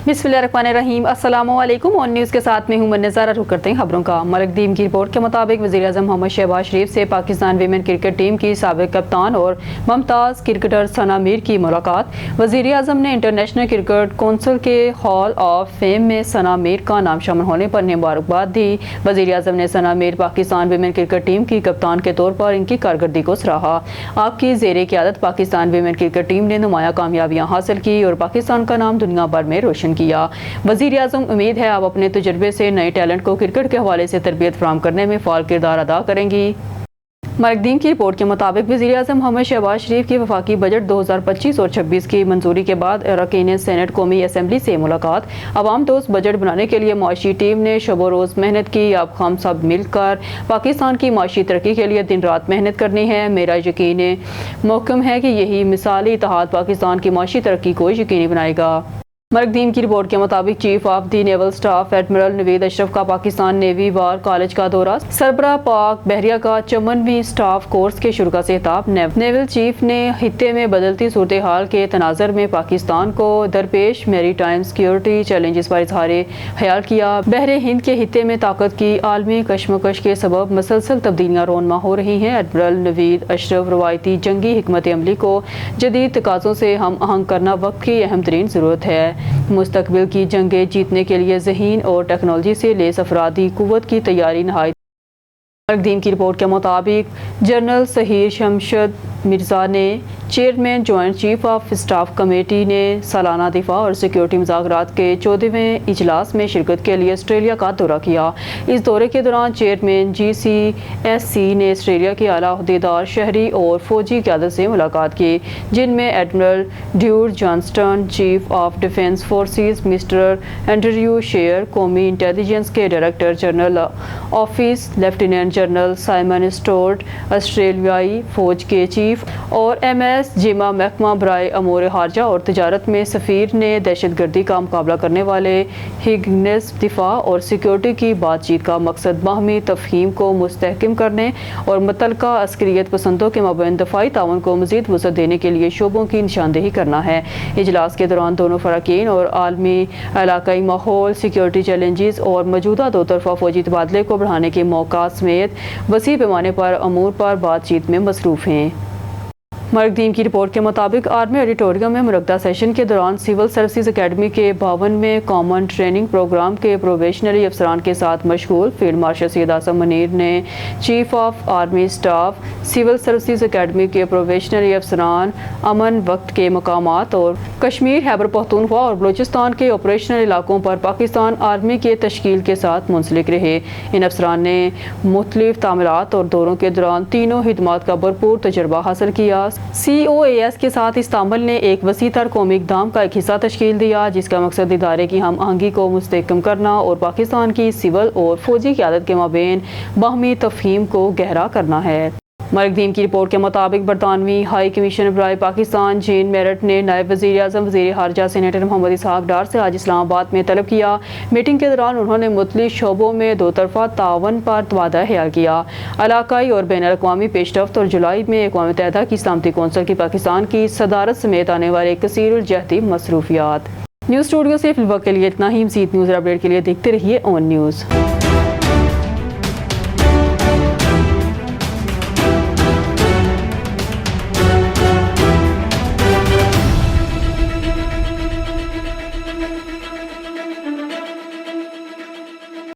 बिस्मिल्लाहिर्रहमानिर्रहीम। अस्सलामु अलैकुम। ऑन न्यूज़ के साथ में हूं नज़ारा। रुख करते हैं खबरों का। मलकदीम की रिपोर्ट के मुताबिक वज़ीर आज़म मोहम्मद शहबाज शरीफ से पाकिस्तान वीमेन क्रिकेट टीम की साबिक़ कप्तान और मुमताज़ क्रिकेटर सना मीर की मुलाकात। वज़ीर आज़म ने इंटरनेशनल क्रिकेट कौंसिल के हॉल ऑफ फेम में सना मीर का नाम शामिल होने पर मुबारकबाद दी। वज़ीर आज़म ने Sana Mir Pakistan women cricket team की कप्तान के तौर पर इनकी कारकर्दगी को सराहा। आपकी ज़ेरे क़यादत पाकिस्तान वीमेन क्रिकेट टीम ने नुमाया कामयाबियाँ हासिल की और पाकिस्तान का नाम दुनिया भर में रोशन किया। वज़ीर आज़म उम्मीद है आप अपने तजुर्बे से नए टैलेंट को क्रिकेट के हवाले से तरबियत फराहम करने में फ़ाल किरदार अदा करेंगी। मलकदीम की रिपोर्ट के मुताबिक वज़ीर आज़म मोहम्मद शहबाज शरीफ की वफाकी बजट 2025 और 26 की मंजूरी के बाद अरकान सेनेट कौमी असम्बली से मुलाकात। अवाम दोस्त बजट बनाने के लिए मुआशी टीम ने शब रोज़ मेहनत की। अब हम सब मिलकर पाकिस्तान की मुआशी तरक्की के लिए दिन रात मेहनत करनी है। मेरा यकीन महकम है कि यही मिसाली इत्तेहाद पाकिस्तान की मुआशी तरक्की को यकीनी बनाएगा। मलकदीम की रिपोर्ट के मुताबिक chief of the naval staff admiral Naveed Ashraf का पाकिस्तान नेवी वार कॉलेज का दौरा। सरबराह पाक बहरिया का 54वीं स्टाफ कोर्स के शुरू का सेहताब। नेवल चीफ ने खित्ते में बदलती सूरत हाल के तनाज़र में पाकिस्तान को दरपेश मेरी टाइम सिक्योरिटी चैलेंजेस पर इजहार ख्याल किया। बहरे हिंद के खित्ते में ताकत की आलमी कशमकश के सबब मसलसल तब्दीलियाँ रोनमा हो रही हैं। एडमिरल नवीद अशरफ रवायती जंगी हिकमत अमली को जदीद तकाज़ों से हम आहंग करना वक्त की अहम तरीन ज़रूरत है। मुस्तकबिल की जंगें जीतने के लिए ज़हीन और टेक्नोलॉजी से लेस अफरादी कुव्वत की तैयारी नहायत। मलकदीम की रिपोर्ट के मुताबिक जनरल सहीर शमशद मिर्ज़ा ने chairman joint chief of staff committee ने सालाना दिफा और सिक्योरिटी मुज़ाकरात के 14वें इजलास में शिरकत के लिए ऑस्ट्रेलिया का दौरा किया। इस दौरे के दौरान चेयरमैन GCSC ने ऑस्ट्रेलिया के आला अहदेदार, शहरी और फौजी क़यादत से मुलाकात की, जिनमें एडमिरल ड्यूर Johnston, chief of defence forces mister Andrew Shearer, कौमी इंटेलिजेंस के director general office lieutenant general Simon Stuart, ऑस्ट्रेलियाई फौज के चीफ और MS जिमा महकमा बराए अमूर खारजा और तजारत में सफ़ीर ने दहशतगर्दी का मुकाबला करने वाले हिगनेस दिफा और सिक्योरिटी की बातचीत का मकसद बाहमी तफहीम को मुस्तहकम करने और मुतलका अस्करियत पसंदों के माबैन दफाई ताउन को मज़ीद वसअत देने के लिए शोबों की निशानदेही करना है। इजलास के दौरान दोनों फ़राक़ीन और आलमी इलाकाई माहौल, सिक्योरिटी चैलेंजेस और मौजूदा दो तरफ़ा फ़ौजी तबादले को बढ़ाने के मौक़ा समेत वसी पैमाने पर अमूर पर बातचीत में मसरूफ़ हैं। मलकदीम की रिपोर्ट के मुताबिक आर्मी ऑडिटोरियम में मुनक्दा सेशन के दौरान सिविल सर्विसेज अकेडमी के 52वें कॉमन ट्रेनिंग प्रोग्राम के प्रोबेशनरी अफसरान के साथ मशगूल फील्ड मार्शल सैयद आसिम मुनीर ने chief of army staff, civil services academy के प्रोबेशनरी अफसरान, अमन वक्त के मकामात और कश्मीर, खैबर पख्तूनख्वा और बलूचिस्तान के ऑपरेशनल इलाकों पर पाकिस्तान आर्मी के तश्कील के साथ मुंसलिक रहे। इन अफसरान ने मुख्तलिफ तामीरात और दौरों के दौरान तीनों खिदमात का भरपूर तजर्बा हासिल किया। COAS के साथ इस्तांबुल ने एक वसी तर कौमी इक़दाम का एक हिस्सा तश्कील दिया, जिसका मकसद इदारे की हम आहंगी को मुस्तहकम करना और पाकिस्तान की सिविल और फौजी क़यादत के माबैन बाहमी तफहीम को गहरा करना है। मलकदीम की रिपोर्ट के मुताबिक बरतानवी हाई कमीशनर बराए पाकिस्तान जीन मेरट ने नायब वज़ीर आज़म वज़ीर खारजा सेनेटर मोहम्मद इसहाक डार से आज इस्लामाबाद में तलब किया। मीटिंग के दौरान उन्होंने मुख्तलिफ शोबों में दो तरफ़ा तावन पर तबादला ख्याल किया। इलाकाई और बैनुल अक़वामी पेशरफ्त और जुलाई में अक़वाम मुत्तहिदा की सलामती कौंसिल की पाकिस्तान की सदारत समेत आने वाले कसीरुल जहती मसरूफियात। न्यूज़ स्टूडियो से फिलहाल के लिए इतना ही। मज़ीद न्यूज़ अपडेट के लिए देखते रहिए ऑन न्यूज़।